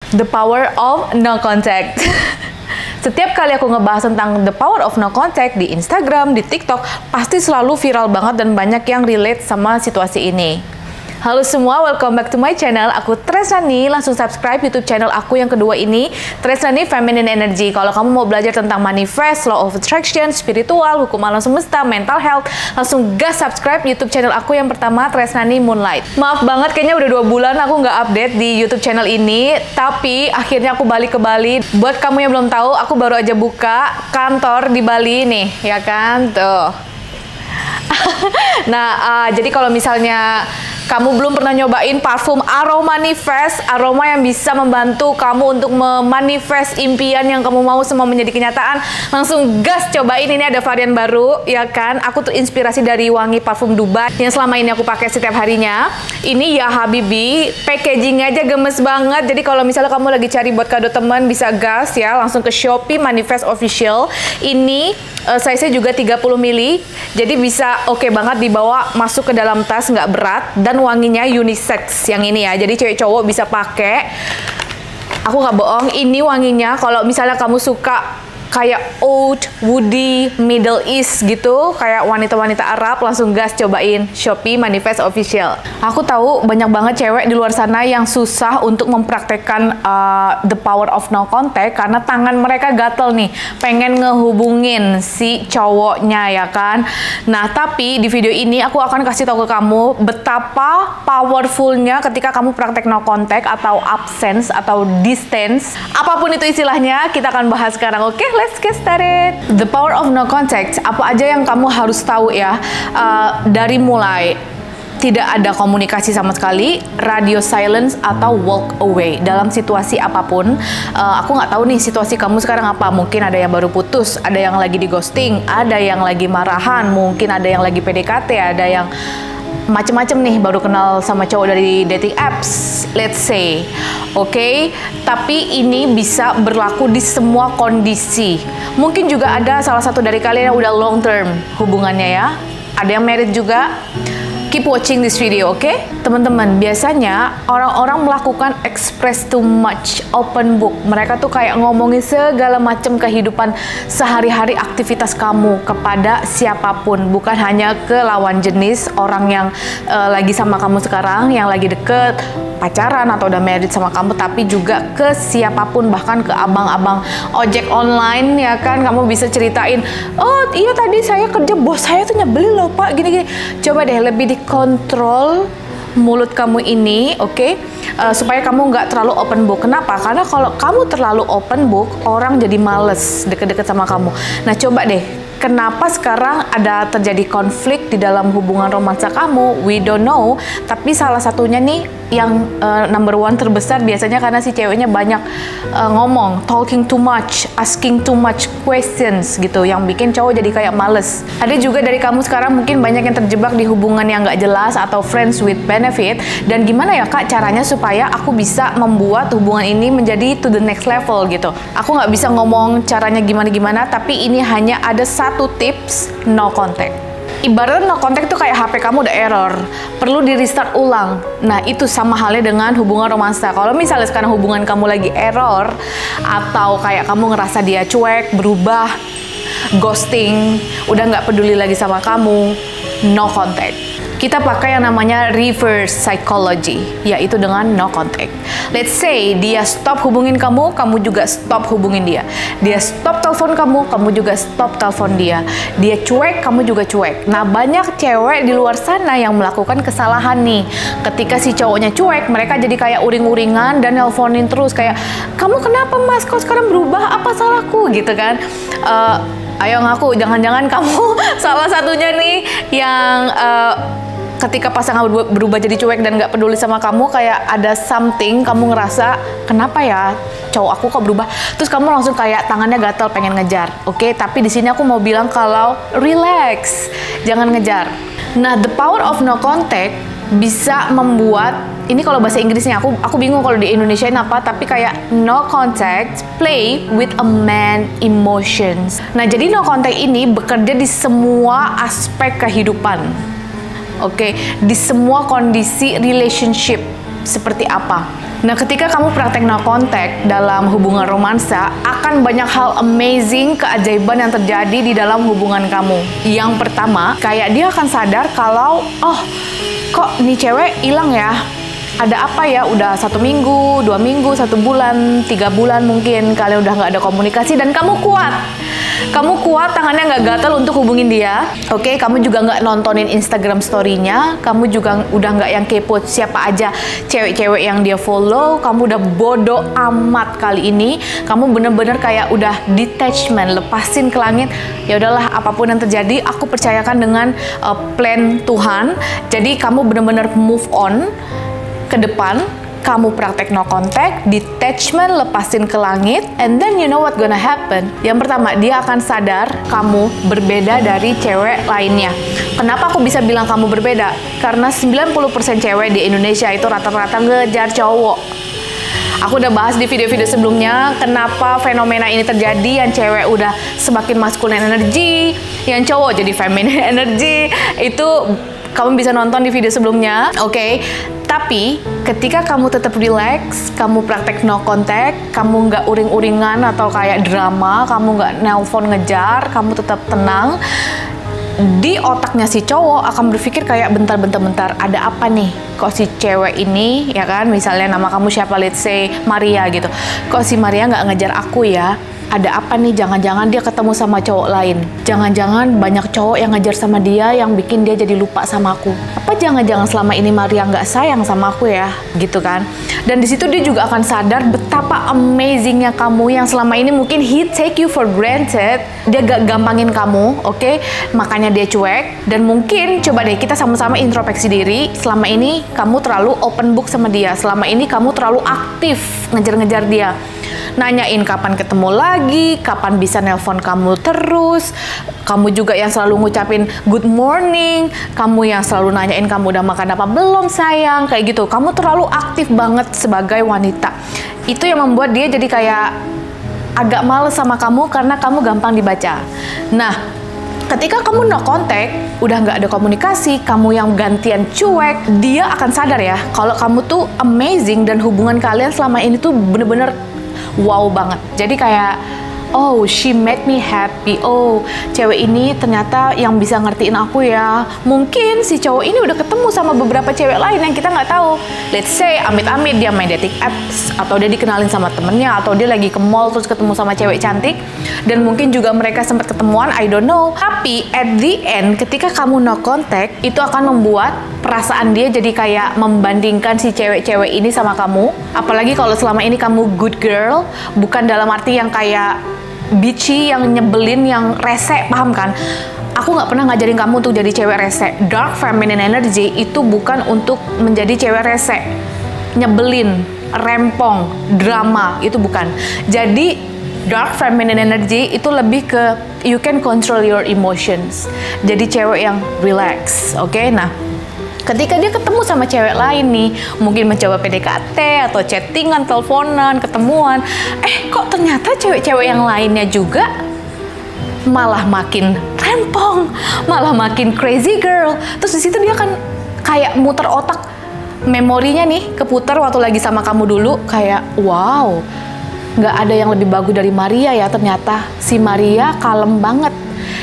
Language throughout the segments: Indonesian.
The power of no contact. Setiap kali aku ngebahas tentang the power of no contact di Instagram, di TikTok, pasti selalu viral banget dan banyak yang relate sama situasi ini. Halo semua, welcome back to my channel. Aku Tresnani, langsung subscribe YouTube channel aku yang kedua ini, Tresnani Feminine Energy. Kalau kamu mau belajar tentang manifest, law of attraction, spiritual, hukum alam semesta, mental health, langsung gas subscribe YouTube channel aku yang pertama, Tresnani Moonlight. Maaf banget, kayaknya udah 2 bulan aku nggak update di YouTube channel ini, tapi akhirnya aku balik ke Bali. Buat kamu yang belum tahu, aku baru aja buka kantor di Bali nih, ya kan? Tuh. Nah, jadi kalau misalnya kamu belum pernah nyobain parfum Aroma Manifest, aroma yang bisa membantu kamu untuk memanifest impian yang kamu mau semua menjadi kenyataan, langsung gas cobain. Ini ada varian baru, ya kan? Aku terinspirasi dari wangi parfum Dubai yang selama ini aku pakai setiap harinya. Ini ya Habibi, packaging aja gemes banget. Jadi kalau misalnya kamu lagi cari buat kado teman, bisa gas ya, langsung ke Shopee Manifest Official. Ini size-nya juga 30 ml, jadi bisa oke banget dibawa masuk ke dalam tas, nggak berat, dan wanginya unisex yang ini ya, jadi cewek cowok bisa pakai. Aku nggak bohong, ini wanginya kalau misalnya kamu suka kayak oud, woody, Middle East gitu, kayak wanita-wanita Arab, langsung gas cobain Shopee Manifest Official. Aku tahu banyak banget cewek di luar sana yang susah untuk mempraktekkan the power of no contact karena tangan mereka gatel nih, pengen ngehubungin si cowoknya, ya kan? Nah, tapi di video ini aku akan kasih tahu ke kamu betapa powerfulnya ketika kamu praktek no contact atau absence atau distance, apapun itu istilahnya, kita akan bahas sekarang. Oke, let's get started. The power of no contact, apa aja yang kamu harus tahu ya? Dari mulai tidak ada komunikasi sama sekali, radio silence, atau walk away dalam situasi apapun. Aku nggak tahu nih situasi kamu sekarang apa. Mungkin ada yang baru putus, ada yang lagi di ghosting, ada yang lagi marahan, mungkin ada yang lagi PDKT, ada yang macem-macem nih, baru kenal sama cowok dari dating apps, let's say. Oke, tapi ini bisa berlaku di semua kondisi. Mungkin juga ada salah satu dari kalian yang udah long term hubungannya ya, ada yang married juga. Keep watching this video, oke? Teman-teman, biasanya orang-orang melakukan express too much, open book. Mereka tuh kayak ngomongin segala macam kehidupan sehari-hari, aktivitas kamu kepada siapapun. Bukan hanya ke lawan jenis, orang yang lagi sama kamu sekarang, yang lagi deket, pacaran atau udah married sama kamu, tapi juga ke siapapun, bahkan ke abang-abang ojek online, ya kan? Kamu bisa ceritain, oh iya tadi saya kerja, bos saya tuh nyebelin loh pak, gini-gini. Coba deh lebih dikontrol mulut kamu ini, oke? Supaya kamu nggak terlalu open book. Kenapa? Karena kalau kamu terlalu open book, orang jadi males deket-deket sama kamu. Nah, coba deh, kenapa sekarang ada terjadi konflik di dalam hubungan romansa kamu? We don't know. Tapi salah satunya nih, yang number one terbesar biasanya karena si ceweknya banyak ngomong, talking too much, asking too much questions gitu, yang bikin cowok jadi kayak males. Ada juga dari kamu sekarang mungkin banyak yang terjebak di hubungan yang nggak jelas atau friends with benefit. Dan gimana ya kak caranya supaya aku bisa membuat hubungan ini menjadi to the next level gitu? Aku nggak bisa ngomong caranya gimana-gimana, tapi ini hanya ada satu tips, no contact. Ibaratnya no contact tuh kayak HP kamu udah error, perlu di restart ulang. Nah, itu sama halnya dengan hubungan romansa. Kalau misalnya sekarang hubungan kamu lagi error, atau kayak kamu ngerasa dia cuek, berubah, ghosting, udah nggak peduli lagi sama kamu, no contact. Kita pakai yang namanya reverse psychology, yaitu dengan no contact. Let's say dia stop hubungin kamu, kamu juga stop hubungin dia. Dia stop telepon kamu, kamu juga stop telepon dia. Dia cuek, kamu juga cuek. Nah, banyak cewek di luar sana yang melakukan kesalahan nih. Ketika si cowoknya cuek, mereka jadi kayak uring-uringan dan nelponin terus kayak, kamu kenapa mas, kok sekarang berubah, apa salahku gitu kan. Ayo ngaku, jangan-jangan kamu salah satunya nih yang ketika pasangan berubah jadi cuek dan nggak peduli sama kamu, kayak ada something kamu ngerasa, kenapa ya cowok aku kok berubah, terus kamu langsung kayak tangannya gatel pengen ngejar. Oke, tapi di sini aku mau bilang kalau relax, jangan ngejar. Nah, the power of no contact bisa membuat, ini kalau bahasa Inggrisnya aku bingung kalau di Indonesia ini apa, tapi kayak no contact play with a man emotions. Nah, jadi no contact ini bekerja di semua aspek kehidupan. Oke, di semua kondisi relationship seperti apa? Nah, ketika kamu praktek no contact dalam hubungan romansa, akan banyak hal amazing, keajaiban yang terjadi di dalam hubungan kamu. Yang pertama, kayak dia akan sadar kalau, oh, kok nih cewek hilang ya? Ada apa ya? Udah 1 minggu, 2 minggu, 1 bulan, 3 bulan mungkin kalian udah nggak ada komunikasi dan kamu kuat. Kamu kuat, tangannya nggak gatal untuk hubungin dia. Oke, kamu juga nggak nontonin Instagram story-nya. Kamu juga udah nggak yang kepo siapa aja cewek-cewek yang dia follow. Kamu udah bodoh amat kali ini. Kamu bener-bener kayak udah detachment, lepasin ke langit. Ya udahlah, apapun yang terjadi, aku percayakan dengan plan Tuhan. Jadi kamu bener-bener move on ke depan. Kamu praktek no contact, detachment, lepasin ke langit, and then you know what gonna happen. Yang pertama, dia akan sadar kamu berbeda dari cewek lainnya. Kenapa aku bisa bilang kamu berbeda? Karena 90% cewek di Indonesia itu rata-rata ngejar cowok. Aku udah bahas di video-video sebelumnya kenapa fenomena ini terjadi, yang cewek udah semakin masculine energy, yang cowok jadi feminine energy. Itu kamu bisa nonton di video sebelumnya, oke? Tapi ketika kamu tetap relax, kamu praktek no contact, kamu nggak uring-uringan atau kayak drama, kamu nggak nelpon ngejar, kamu tetap tenang, di otaknya si cowok akan berpikir kayak bentar, ada apa nih? Kok si cewek ini, ya kan, misalnya nama kamu siapa, let's say Maria gitu, kok si Maria nggak ngejar aku ya? Ada apa nih? Jangan-jangan dia ketemu sama cowok lain. Jangan-jangan banyak cowok yang ngejar sama dia yang bikin dia jadi lupa sama aku. Apa jangan-jangan selama ini Maria nggak sayang sama aku ya? Gitu kan? Dan di situ dia juga akan sadar betapa amazingnya kamu yang selama ini mungkin he take you for granted. Dia gak gampangin kamu, oke? Makanya dia cuek. Dan mungkin coba deh kita sama-sama introspeksi diri. Selama ini kamu terlalu open book sama dia. Selama ini kamu terlalu aktif ngejar-ngejar dia. Nanyain kapan ketemu lagi, kapan bisa nelpon kamu terus. Kamu juga yang selalu ngucapin good morning, kamu yang selalu nanyain kamu udah makan apa belum sayang, kayak gitu. Kamu terlalu aktif banget sebagai wanita. Itu yang membuat dia jadi kayak agak males sama kamu karena kamu gampang dibaca. Nah, ketika kamu no contact, udah nggak ada komunikasi, kamu yang gantian cuek, dia akan sadar ya kalau kamu tuh amazing dan hubungan kalian selama ini tuh bener-bener wow banget. Jadi kayak, oh, she made me happy. Oh, cewek ini ternyata yang bisa ngertiin aku ya. Mungkin si cowok ini udah ketemu sama beberapa cewek lain yang kita nggak tahu. Let's say, amit-amit dia main dating apps, atau dia dikenalin sama temennya, atau dia lagi ke mall terus ketemu sama cewek cantik. Dan mungkin juga mereka sempat ketemuan, I don't know. Tapi at the end, ketika kamu no contact, itu akan membuat perasaan dia jadi kayak membandingkan si cewek-cewek ini sama kamu. Apalagi kalau selama ini kamu good girl, bukan dalam arti yang kayak bitchy, yang nyebelin, yang rese, paham kan? Aku nggak pernah ngajarin kamu untuk jadi cewek rese. Dark feminine energy itu bukan untuk menjadi cewek rese, nyebelin, rempong, drama, itu bukan. Jadi dark feminine energy itu lebih ke you can control your emotions. Jadi cewek yang relax, oke? Nah, ketika dia ketemu sama cewek lain nih, mungkin mencoba PDKT atau chattingan, teleponan, ketemuan, kok ternyata cewek-cewek yang lainnya juga malah makin rempong, malah makin crazy girl. Terus di situ dia kan kayak muter otak, memorinya nih keputar waktu lagi sama kamu dulu, kayak wow, nggak ada yang lebih bagus dari Maria ya ternyata. Si Maria kalem banget.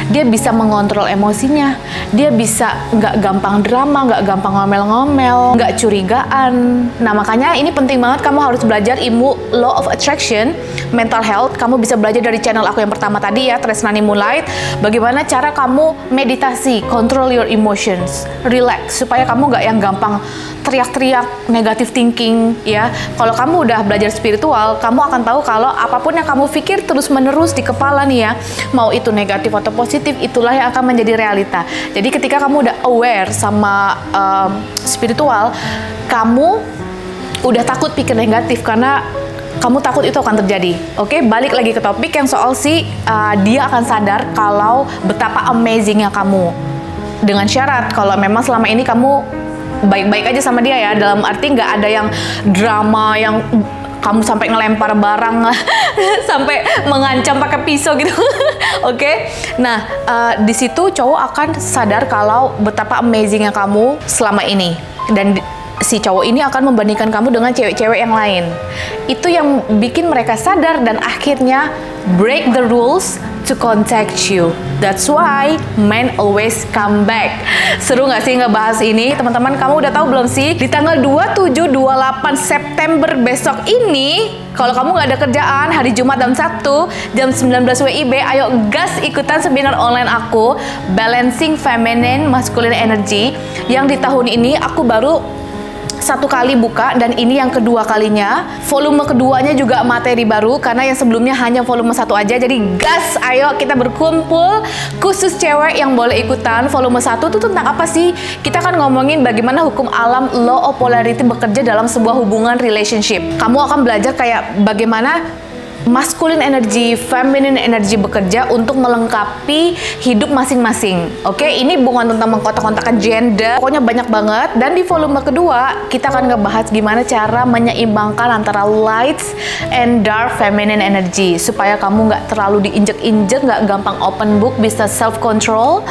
Dia bisa mengontrol emosinya, dia bisa nggak gampang drama, nggak gampang ngomel-ngomel, nggak curigaan. Nah, makanya ini penting banget kamu harus belajar ilmu Law of Attraction, mental health. Kamu bisa belajar dari channel aku yang pertama tadi ya, Tresnani Moonlight. Bagaimana cara kamu meditasi, control your emotions, relax, supaya kamu nggak yang gampang teriak-teriak, negative thinking ya. Kalau kamu udah belajar spiritual, kamu akan tahu kalau apapun yang kamu pikir terus-menerus di kepala nih ya, mau itu negatif atau positif, itulah yang akan menjadi realita. Jadi ketika kamu udah aware sama spiritual, kamu udah takut pikir negatif karena kamu takut itu akan terjadi. Oke, balik lagi ke topik yang soal dia akan sadar kalau betapa amazingnya kamu. Dengan syarat kalau memang selama ini kamu baik-baik aja sama dia ya, dalam arti nggak ada yang drama yang kamu sampai ngelempar barang sampai mengancam pakai pisau gitu. Oke? Nah, di situ cowok akan sadar kalau betapa amazingnya kamu selama ini. Dan si cowok ini akan membandingkan kamu dengan cewek-cewek yang lain. Itu yang bikin mereka sadar dan akhirnya break the rules to contact you. That's why men always come back. Seru nggak sih ngebahas ini? Teman-teman, kamu udah tahu belum sih? Di tanggal 27-28 September besok ini, kalau kamu nggak ada kerjaan, hari Jumat dan Sabtu, jam 19 WIB, ayo gas ikutan seminar online aku, Balancing Feminine Masculine Energy, yang di tahun ini aku baru satu kali buka, dan ini yang kedua kalinya. Volume keduanya juga materi baru, karena yang sebelumnya hanya volume 1 aja. Jadi gas, ayo kita berkumpul. Khusus cewek yang boleh ikutan. Volume 1 itu tentang apa sih? Kita akan ngomongin bagaimana hukum alam law of polarity bekerja dalam sebuah hubungan relationship. Kamu akan belajar kayak bagaimana masculine energy, feminine energy bekerja untuk melengkapi hidup masing-masing. Oke, ini bukan tentang mengkotak-kotakan gender, pokoknya banyak banget. Dan di volume kedua, kita akan ngebahas gimana cara menyeimbangkan antara light and dark feminine energy, supaya kamu nggak terlalu diinjek-injek, nggak gampang open book, bisa self-control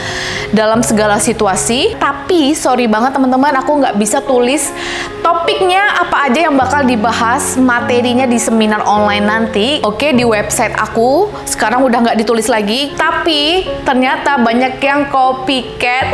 dalam segala situasi. Tapi, sorry banget teman-teman, aku nggak bisa tulis topiknya apa aja yang bakal dibahas, materinya di seminar online nanti. Oke, di website aku sekarang udah nggak ditulis lagi, tapi ternyata banyak yang copycat,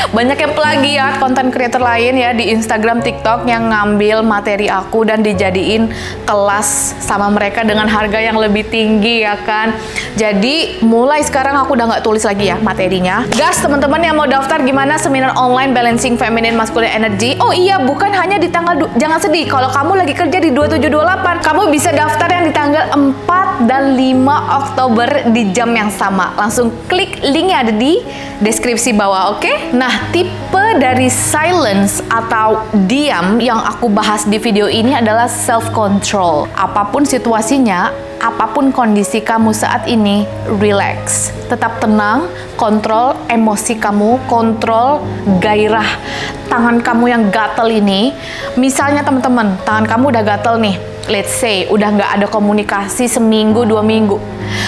banyak yang plagiat konten creator lain ya di Instagram, TikTok yang ngambil materi aku dan dijadiin kelas sama mereka dengan harga yang lebih tinggi ya kan. Jadi mulai sekarang aku udah nggak tulis lagi ya materinya. Gas teman-teman yang mau daftar gimana seminar online Balancing Feminine Masculine Energy. Oh iya, bukan hanya di tanggal, jangan sedih kalau kamu lagi kerja di 27-28, kamu bisa daftar yang di tanggal 4 dan 5 Oktober di jam yang sama. Langsung klik linknya ada di deskripsi bawah, oke? Nah, tipe dari silence atau diam yang aku bahas di video ini adalah self-control. Apapun situasinya, apapun kondisi kamu saat ini, relax. Tetap tenang, kontrol emosi kamu, kontrol gairah tangan kamu yang gatel ini. Misalnya teman-teman, tangan kamu udah gatel nih, let's say udah nggak ada komunikasi seminggu 2 minggu,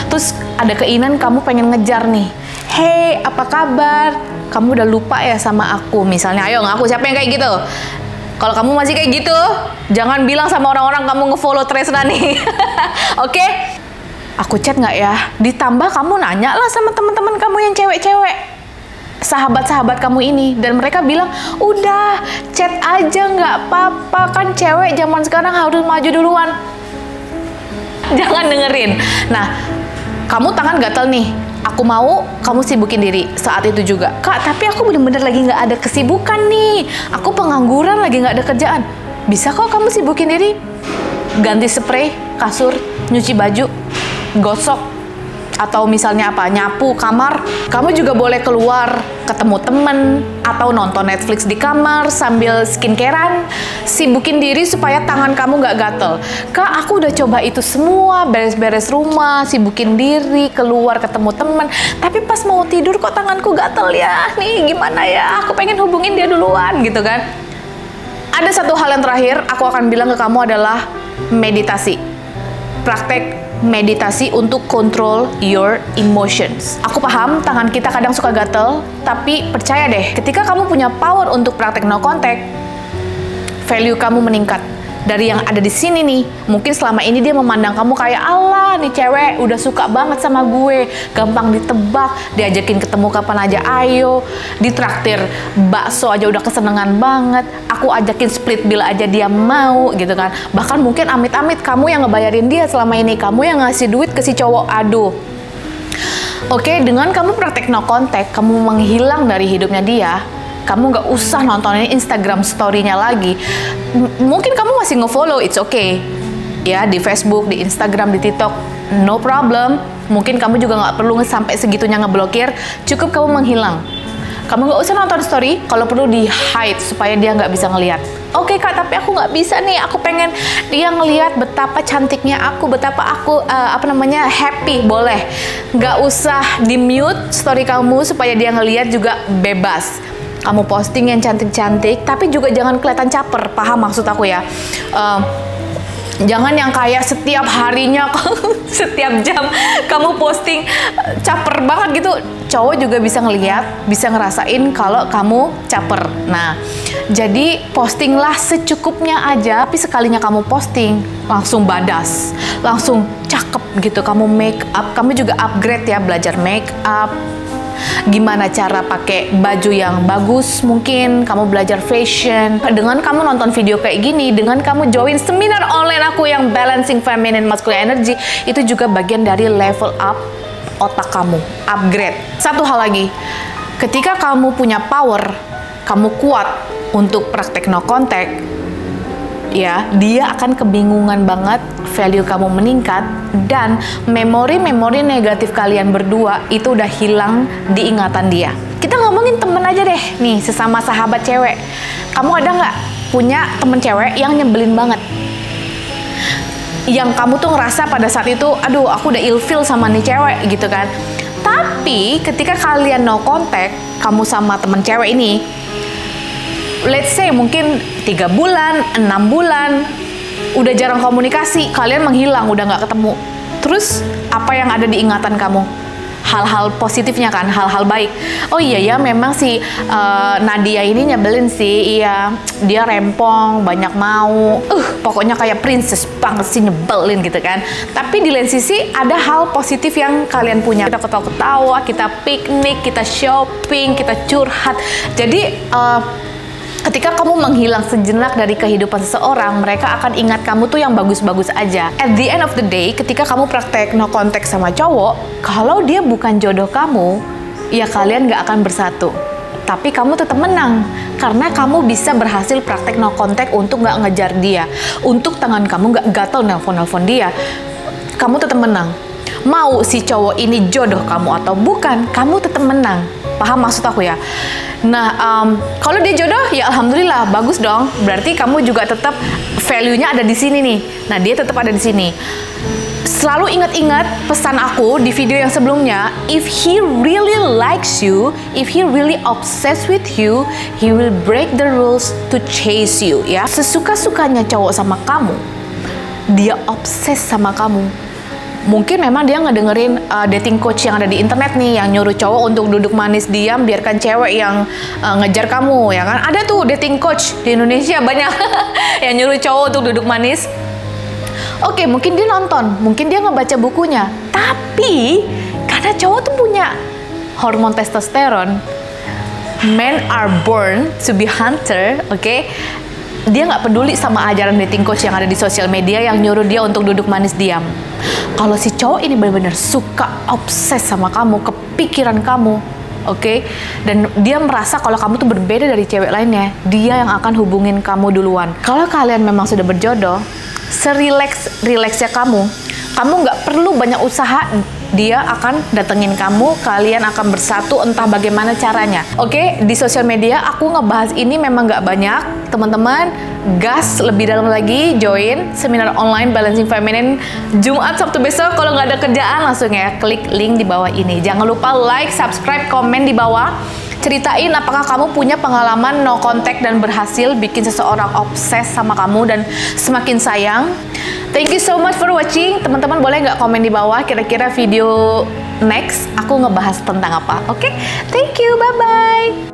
terus ada keinginan kamu pengen ngejar nih, hey apa kabar, kamu udah lupa ya sama aku misalnya. Ayo ngaku, siapa yang kayak gitu? Kalau kamu masih kayak gitu, jangan bilang sama orang-orang kamu ngefollow Tresna nih. Oke? Aku chat nggak ya? Ditambah kamu nanya lah sama teman-teman kamu yang cewek-cewek, sahabat-sahabat kamu ini, dan mereka bilang udah chat aja nggak apa-apa, kan cewek zaman sekarang harus maju duluan. Jangan dengerin. Nah, kamu tangan gatel nih, aku mau kamu sibukin diri saat itu juga. Kak, tapi aku bener-bener lagi nggak ada kesibukan nih, aku pengangguran, lagi nggak ada kerjaan. Bisa kok kamu sibukin diri, ganti spray kasur, nyuci baju, gosok, atau misalnya apa, nyapu kamar. Kamu juga boleh keluar, ketemu temen, atau nonton Netflix di kamar sambil skincarean. Sibukin diri supaya tangan kamu nggak gatel. Kak, aku udah coba itu semua, beres-beres rumah, sibukin diri, keluar ketemu temen, tapi pas mau tidur kok tanganku gatel ya, nih gimana ya, aku pengen hubungin dia duluan gitu kan. Ada satu hal yang terakhir aku akan bilang ke kamu adalah meditasi. Praktek meditasi untuk control your emotions. Aku paham tangan kita kadang suka gatel, tapi percaya deh, ketika kamu punya power untuk praktek no contact, value kamu meningkat. Dari yang ada di sini nih, mungkin selama ini dia memandang kamu kayak, alah nih cewek udah suka banget sama gue, gampang ditebak, diajakin ketemu kapan aja ayo, ditraktir bakso aja udah kesenengan banget, aku ajakin split bill aja dia mau gitu kan. Bahkan mungkin amit-amit kamu yang ngebayarin dia selama ini, kamu yang ngasih duit ke si cowok. Aduh. Oke, dengan kamu praktek no contact, kamu menghilang dari hidupnya dia, kamu nggak usah nontonin Instagram story-nya lagi. Mungkin kamu masih nge-follow, it's okay. Ya, di Facebook, di Instagram, di TikTok, no problem. Mungkin kamu juga nggak perlu sampai segitunya ngeblokir. Cukup kamu menghilang. Kamu nggak usah nonton story, kalau perlu di-hide supaya dia nggak bisa ngelihat. Oke kak, tapi aku nggak bisa nih. Aku pengen dia ngelihat betapa cantiknya aku, betapa aku happy. Boleh. Nggak usah di-mute story kamu supaya dia ngelihat juga, bebas. Kamu posting yang cantik-cantik, tapi juga jangan kelihatan caper. Paham maksud aku ya? Jangan yang kayak setiap harinya, setiap jam kamu posting caper banget gitu. Cowok juga bisa ngelihat, bisa ngerasain kalau kamu caper. Nah, Jadi postinglah secukupnya aja, tapi sekalinya kamu posting langsung badas, langsung cakep gitu. Kamu make up, kamu juga upgrade ya, belajar make up, gimana cara pakai baju yang bagus, mungkin kamu belajar fashion. Dengan kamu nonton video kayak gini, dengan kamu join seminar online aku yang Balancing Feminine Masculine Energy, itu juga bagian dari level up otak kamu, upgrade. Satu hal lagi, ketika kamu punya power, kamu kuat untuk praktek no contact, ya, dia akan kebingungan banget, value kamu meningkat, dan memori-memori negatif kalian berdua itu udah hilang di ingatan dia. Kita ngomongin temen aja deh, nih, sesama sahabat cewek. Kamu ada nggak punya temen cewek yang nyebelin banget? Yang kamu tuh ngerasa pada saat itu, aduh, aku udah ilfeel sama nih cewek, gitu kan. Tapi ketika kalian no contact, kamu sama temen cewek ini, let's say mungkin 3 bulan, 6 bulan, udah jarang komunikasi, kalian menghilang, udah nggak ketemu. Terus apa yang ada di ingatan kamu? Hal-hal positifnya kan, hal-hal baik. Oh iya ya, memang si Nadia ini nyebelin sih, iya, dia rempong, banyak mau, pokoknya kayak princess banget sih, nyebelin gitu kan. Tapi di lain sisi ada hal positif yang kalian punya. Kita ketawa-ketawa, kita piknik, kita shopping, kita curhat. Jadi ketika kamu menghilang sejenak dari kehidupan seseorang, mereka akan ingat kamu tuh yang bagus-bagus aja. At the end of the day, ketika kamu praktek no contact sama cowok, kalau dia bukan jodoh kamu, ya kalian gak akan bersatu. Tapi kamu tetap menang, karena kamu bisa berhasil praktek no contact untuk gak ngejar dia, untuk tangan kamu gak gatel nelpon-nelpon dia. Kamu tetap menang. Mau si cowok ini jodoh kamu atau bukan, kamu tetap menang. Paham maksud aku ya? Nah, kalau dia jodoh, ya alhamdulillah, bagus dong. Berarti kamu juga tetap value-nya ada di sini nih. Nah, dia tetap ada di sini. Selalu ingat-ingat pesan aku di video yang sebelumnya, if he really likes you, if he really obsessed with you, he will break the rules to chase you, ya. Sesuka-sukanya cowok sama kamu, dia obses sama kamu. Mungkin memang dia ngedengerin dating coach yang ada di internet nih, yang nyuruh cowok untuk duduk manis diam, biarkan cewek yang ngejar kamu, ya kan? Ada tuh dating coach di Indonesia banyak yang nyuruh cowok untuk duduk manis. Oke, mungkin dia nonton, mungkin dia ngebaca bukunya, tapi karena cowok tuh punya hormon testosteron, men are born to be hunter, oke? Dia nggak peduli sama ajaran dating coach yang ada di sosial media yang nyuruh dia untuk duduk manis diam. Kalau si cowok ini benar-benar suka, obses sama kamu, kepikiran kamu, oke? Dan dia merasa kalau kamu tuh berbeda dari cewek lainnya, dia yang akan hubungin kamu duluan. Kalau kalian memang sudah berjodoh, serileks-rileksnya kamu nggak perlu banyak usaha, dia akan datengin kamu, kalian akan bersatu entah bagaimana caranya. Oke, di sosial media aku ngebahas ini memang nggak banyak. Teman-teman, gas lebih dalam lagi, join seminar online Balancing Feminine Jumat Sabtu besok. Kalau nggak ada kerjaan, langsung ya klik link di bawah ini. Jangan lupa like, subscribe, komen di bawah. Ceritain apakah kamu punya pengalaman no contact dan berhasil bikin seseorang obses sama kamu dan semakin sayang. Thank you so much for watching. Teman-teman boleh nggak komen di bawah kira-kira video next aku ngebahas tentang apa? Oke? Thank you, bye-bye.